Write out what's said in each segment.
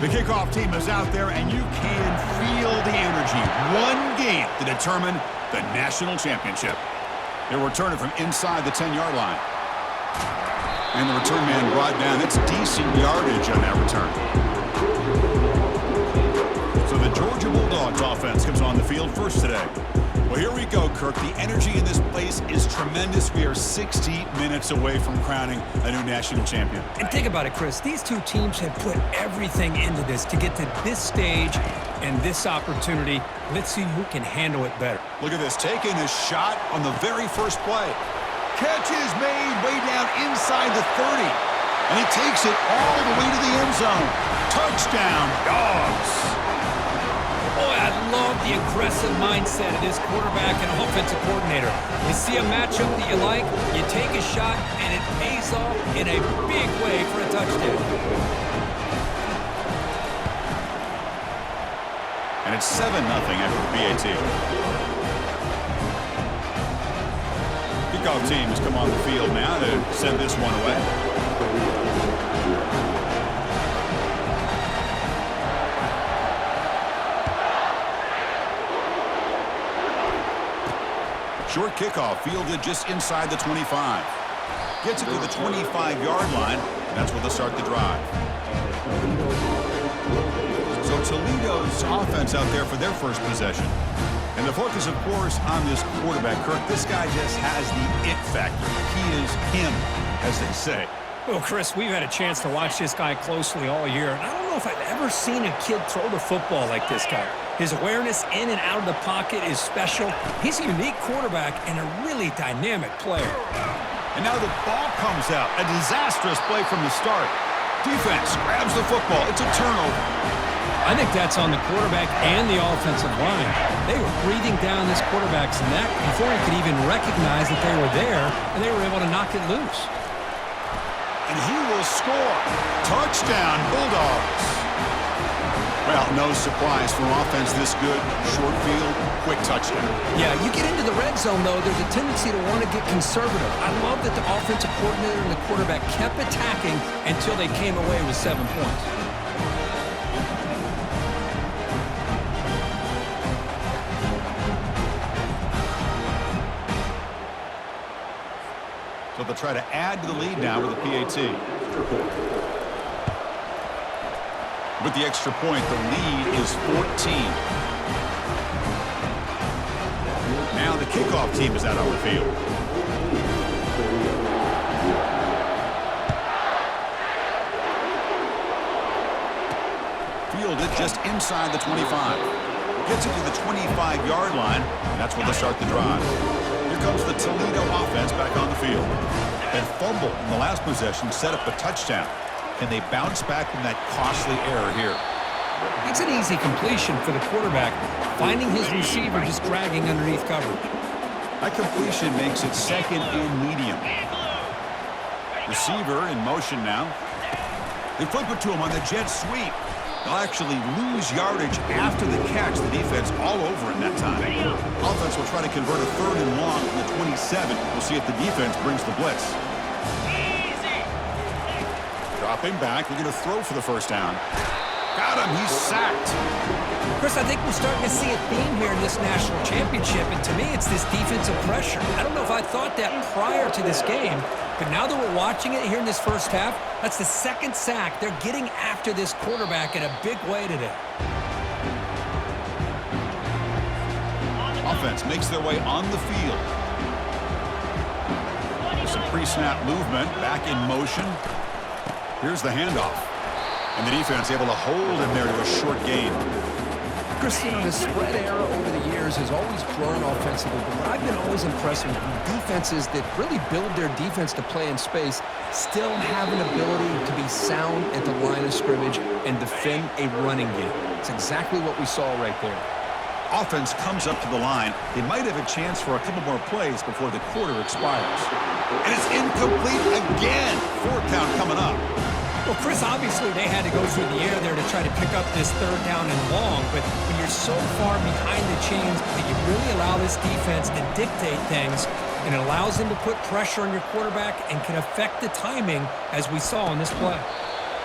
The kickoff team is out there, and you can feel the energy. One game to determine the national championship. They'll return it from inside the 10-yard line. And the return man brought down. That's decent yardage on that return. So the Georgia Bulldogs offense comes on the field first today. Well, here we go, Kirk. The energy in this place is tremendous. We are 60 minutes away from crowning a new national champion. And think about it, Chris. These two teams have put everything into this to get to this stage and this opportunity. Let's see who can handle it better. Look at this. Taking a shot on the very first play. Catch is made way down inside the 30. And he takes it all the way to the end zone. Touchdown, Dogs. Boy, I love the aggressive mindset of this quarterback and offensive coordinator. You see a matchup that you like, you take a shot, and it pays off in a big way for a touchdown. And it's 7-0 after the PAT. Kickoff team has come on the field now to send this one away. Short kickoff fielded just inside the 25. Gets it to the 25-yard line, and that's where they'll start the drive. So Toledo's offense out there for their first possession. And the focus, of course, on this quarterback, Kirk. This guy just has the it factor. He is him, as they say. Well, Chris, we've had a chance to watch this guy closely all year, and I don't know if I've ever seen a kid throw the football like this guy. His awareness in and out of the pocket is special. He's a unique quarterback and a really dynamic player. And now the ball comes out. A disastrous play from the start. Defense grabs the football. It's a turnover. I think that's on the quarterback and the offensive line. They were breathing down this quarterback's neck before he could even recognize that they were there, and they were able to knock it loose. And he will score. Touchdown, Bulldogs. Well, no surprise from offense this good. Short field, quick touchdown. Yeah, you get into the red zone, though, there's a tendency to want to get conservative. I love that the offensive coordinator and the quarterback kept attacking until they came away with 7 points. So they'll try to add to the lead now with the PAT. With the extra point, the lead is 14. Now the kickoff team is out on the field. Fielded just inside the 25. Gets it to the 25-yard line, and that's where they'll start the drive. Here comes the Toledo offense back on the field. And fumble in the last possession set up a touchdown. Can they bounce back from that costly error here? It's an easy completion for the quarterback, finding his receiver just dragging underneath coverage. That completion makes it second and medium. Receiver in motion now. They flip it to him on the jet sweep. They'll actually lose yardage after the catch. The defense all over in that time. Offense will try to convert a 3rd and long from the 27. We'll see if the defense brings the blitz. Dropping back, looking to throw for the first down. Got him, he's sacked. Chris, I think we're starting to see a theme here in this national championship, and to me it's this defensive pressure. I don't know if I thought that prior to this game, but now that we're watching it here in this first half, that's the 2nd sack. They're getting after this quarterback in a big way today. Offense makes their way on the field. Some pre-snap movement, back in motion. Here's the handoff. And the defense able to hold him there to a short gain. Chris, you know, the spread era over the years has always grown offensively, but what I've been always impressed with defenses that really build their defense to play in space still have an ability to be sound at the line of scrimmage and defend a running game. It's exactly what we saw right there. Offense comes up to the line. They might have a chance for a couple more plays before the quarter expires. And it's incomplete again. 4th down coming up. Well, Chris, obviously they had to go through the air there to try to pick up this 3rd down and long, but when you're so far behind the chains that you really allow this defense to dictate things, and it allows them to put pressure on your quarterback and can affect the timing as we saw in this play.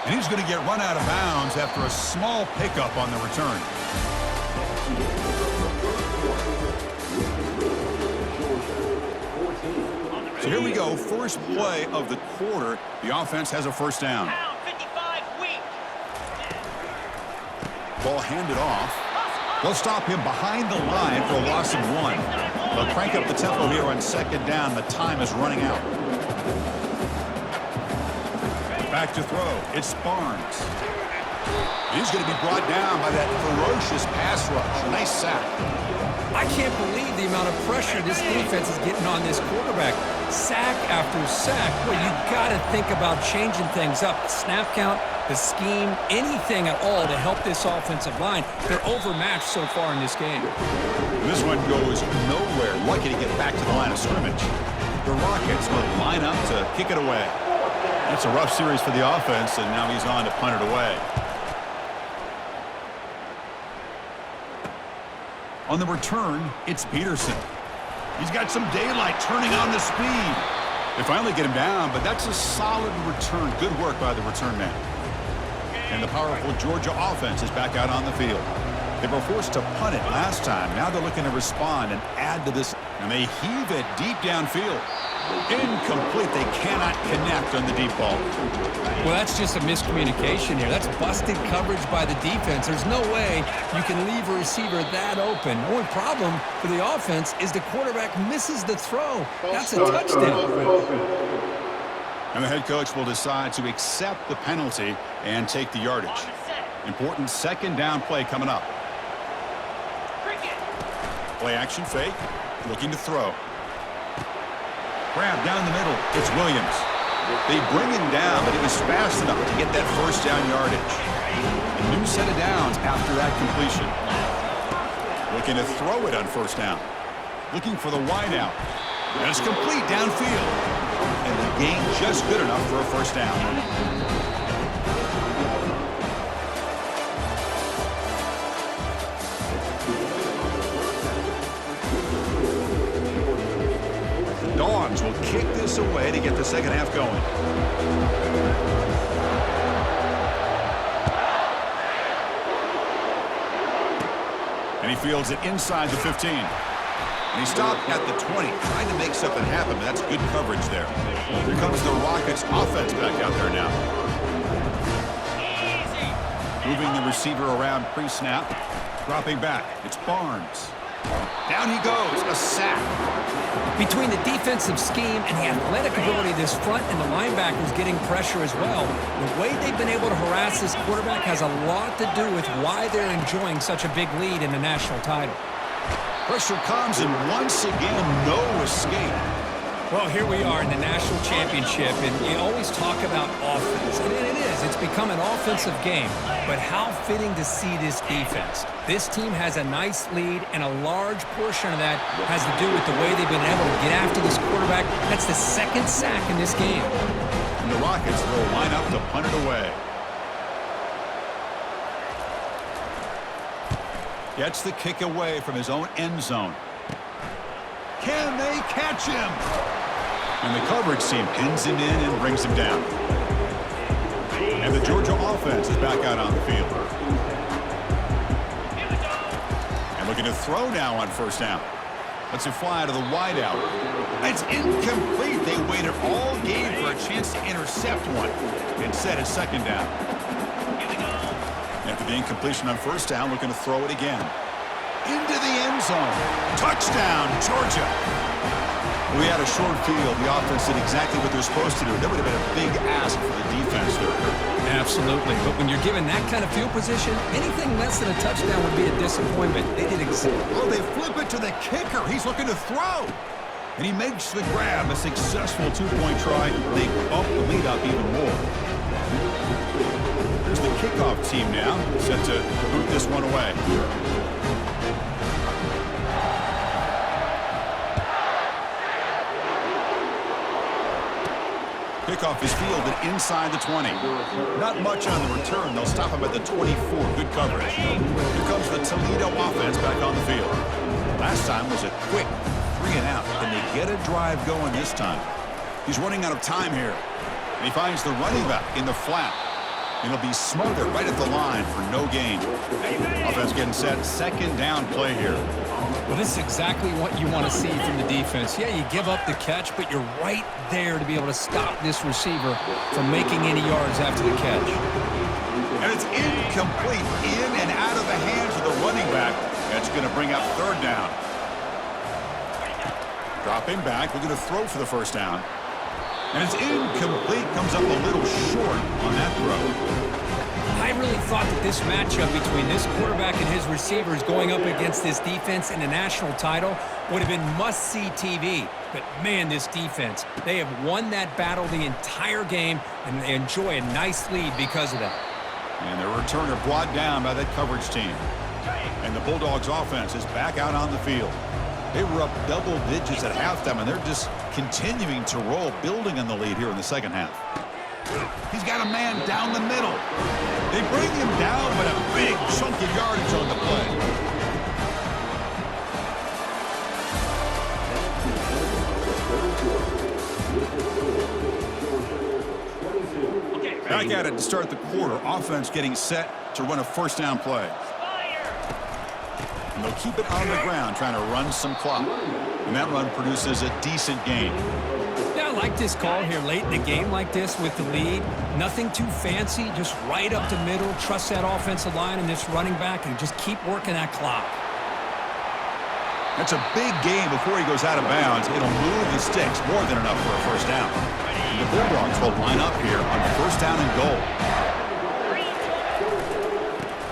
And he's going to get run out of bounds after a small pickup on the return. So here we go, first play of the quarter. The offense has a first down. Ball handed off. They'll stop him behind the line for a loss of 1. They'll crank up the tempo here on second down. The time is running out. Back to throw. It's Barnes. He's going to be brought down by that ferocious pass rush. Nice sack. I can't believe the amount of pressure this defense is getting on this quarterback. Sack after sack. Well, you got to think about changing things up. The snap count, the scheme, anything at all to help this offensive line. They're overmatched so far in this game. This one goes nowhere. Lucky to get back to the line of scrimmage. The Rockets will line up to kick it away. It's a rough series for the offense, and now he's on to punt it away. On the return, it's Peterson. He's got some daylight turning on the speed. They finally get him down, but that's a solid return. Good work by the return man. And the powerful Georgia offense is back out on the field. They were forced to punt it last time. Now they're looking to respond and add to this. And they heave it deep downfield. Incomplete. They cannot connect on the deep ball. Well, that's just a miscommunication here. That's busted coverage by the defense. There's no way you can leave a receiver that open. The only problem for the offense is the quarterback misses the throw. That's a touchdown. And the head coach will decide to accept the penalty and take the yardage. Important second down play coming up. Play action fake. Looking to throw. Grab down the middle. It's Williams. They bring him down, but he was fast enough to get that first down yardage. A new set of downs after that completion. Looking to throw it on first down. Looking for the wide out. And it's complete downfield. And the gain just good enough for a first down. Dogs will kick this away to get the second half going. And he fields it inside the 15. And he stopped at the 20, trying to make something happen, but that's good coverage there. Here comes the Rockets offense back out there now. Moving the receiver around pre-snap. Dropping back. It's Barnes. Down he goes. A sack. Between the defensive scheme and the athletic ability of this front and the linebackers getting pressure as well, the way they've been able to harass this quarterback has a lot to do with why they're enjoying such a big lead in the national title. Pressure comes, and once again, no escape. Well, here we are in the national championship, and you always talk about offense, and it is. It's become an offensive game, but how fitting to see this defense. This team has a nice lead, and a large portion of that has to do with the way they've been able to get after this quarterback. That's the second sack in this game. And the Rockets will line up to punt it away. Gets the kick away from his own end zone. Can they catch him? And the coverage team pins him in and brings him down. And the Georgia offense is back out on the field. And looking to throw now on first down. Lets it fly to the wide out. It's incomplete. They waited all game for a chance to intercept one. Instead, it's second down. After the incompletion on first down, looking to throw it again. Into the end zone. Touchdown, Georgia. We had a short field. The offense did exactly what they're supposed to do. That would have been a big ask for the defense there. Absolutely. But when you're given that kind of field position, anything less than a touchdown would be a disappointment. They did exactly. Oh, they flip it to the kicker. He's looking to throw. And he makes the grab. A successful two-point try. They bump the lead up even more. Here's the kickoff team now, set to boot this one away. Kickoff is fielded inside the 20. Not much on the return. They'll stop him at the 24. Good coverage. Here comes the Toledo offense back on the field. Last time was a quick 3-and-out. Can they get a drive going this time? He's running out of time here. And he finds the running back in the flat. And he'll be smothered right at the line for no gain. Offense getting set. Second down play here. Well, this is exactly what you want to see from the defense. Yeah, you give up the catch, but you're right there to be able to stop this receiver from making any yards after the catch. And it's incomplete, in and out of the hands of the running back. That's going to bring up third down. Dropping back, we're going to throw for the first down. And it's incomplete, comes up a little short on that throw. I really thought that this matchup between this quarterback and his receivers going up against this defense in the national title would have been must-see TV. But, man, this defense, they have won that battle the entire game, and they enjoy a nice lead because of that. And the returner brought down by that coverage team. And the Bulldogs offense is back out on the field. They were up double digits at halftime, and they're just continuing to roll, building on the lead here in the second half. He's got a man down the middle. They bring him down, but a big chunk of yardage on the play. Back at it to start the quarter. Offense getting set to run a first down play. And they'll keep it on the ground, trying to run some clock. And that run produces a decent gain. Yeah, I like this call here late in the game like this with the lead. Nothing too fancy, just right up the middle. Trust that offensive line and this running back and just keep working that clock. That's a big gain before he goes out of bounds. It'll move the sticks, more than enough for a first down. And the Bulldogs will line up here on first down and goal.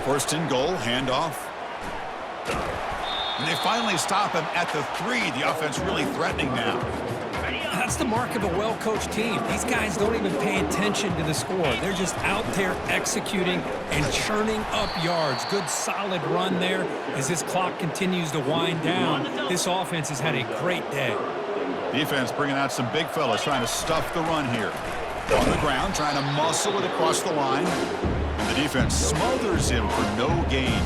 First and goal, handoff. And they finally stop him at the 3. The offense really threatening now. That's the mark of a well-coached team. These guys don't even pay attention to the score. They're just out there executing and churning up yards. Good, solid run there as this clock continues to wind down. This offense has had a great day. Defense bringing out some big fellas trying to stuff the run here. On the ground, trying to muscle it across the line. And the defense smothers him for no gain.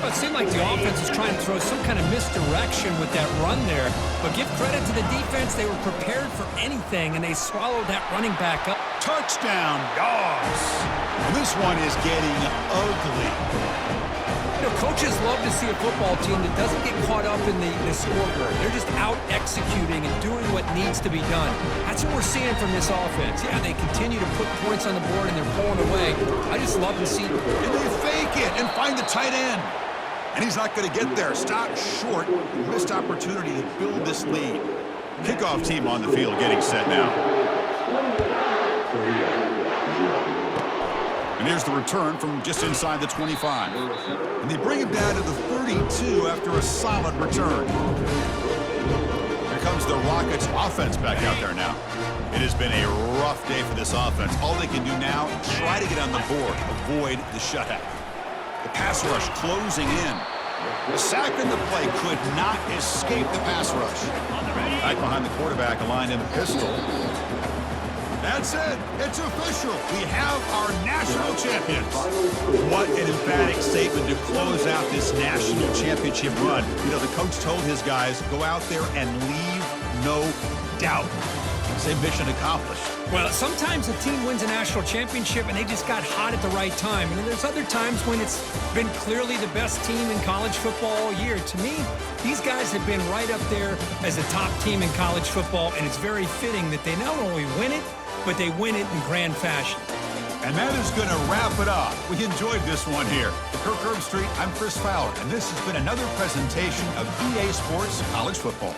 Well, it seemed like the offense was trying to throw some kind of misdirection with that run there. But give credit to the defense. They were prepared for anything, and they swallowed that running back up. Touchdown, Dogs. And this one is getting ugly. You know, coaches love to see a football team that doesn't get caught up in the scoreboard. They're just out executing and doing what needs to be done. That's what we're seeing from this offense. Yeah, they continue to put points on the board, and they're pulling away. I just love to see it. And they fake it and find the tight end. And he's not going to get there. Stop short. Missed opportunity to build this lead. Kickoff team on the field getting set now. And here's the return from just inside the 25. And they bring him down to the 32 after a solid return. Here comes the Rockets offense back out there now. It has been a rough day for this offense. All they can do now, try to get on the board, avoid the shutout. The pass rush closing in. The sack in the play could not escape the pass rush. Back behind the quarterback, aligned in the pistol. That's it. It's official. We have our national champions. What an emphatic statement to close out this national championship run. You know, the coach told his guys, go out there and leave no doubt. Say mission accomplished. Well, sometimes a team wins a national championship and they just got hot at the right time. And there's other times when it's been clearly the best team in college football all year. To me, these guys have been right up there as a top team in college football, and it's very fitting that they not only win it, but they win it in grand fashion. And that is going to wrap it up. We enjoyed this one here. For Kirk Herbstreit, I'm Chris Fowler, and this has been another presentation of EA Sports College Football.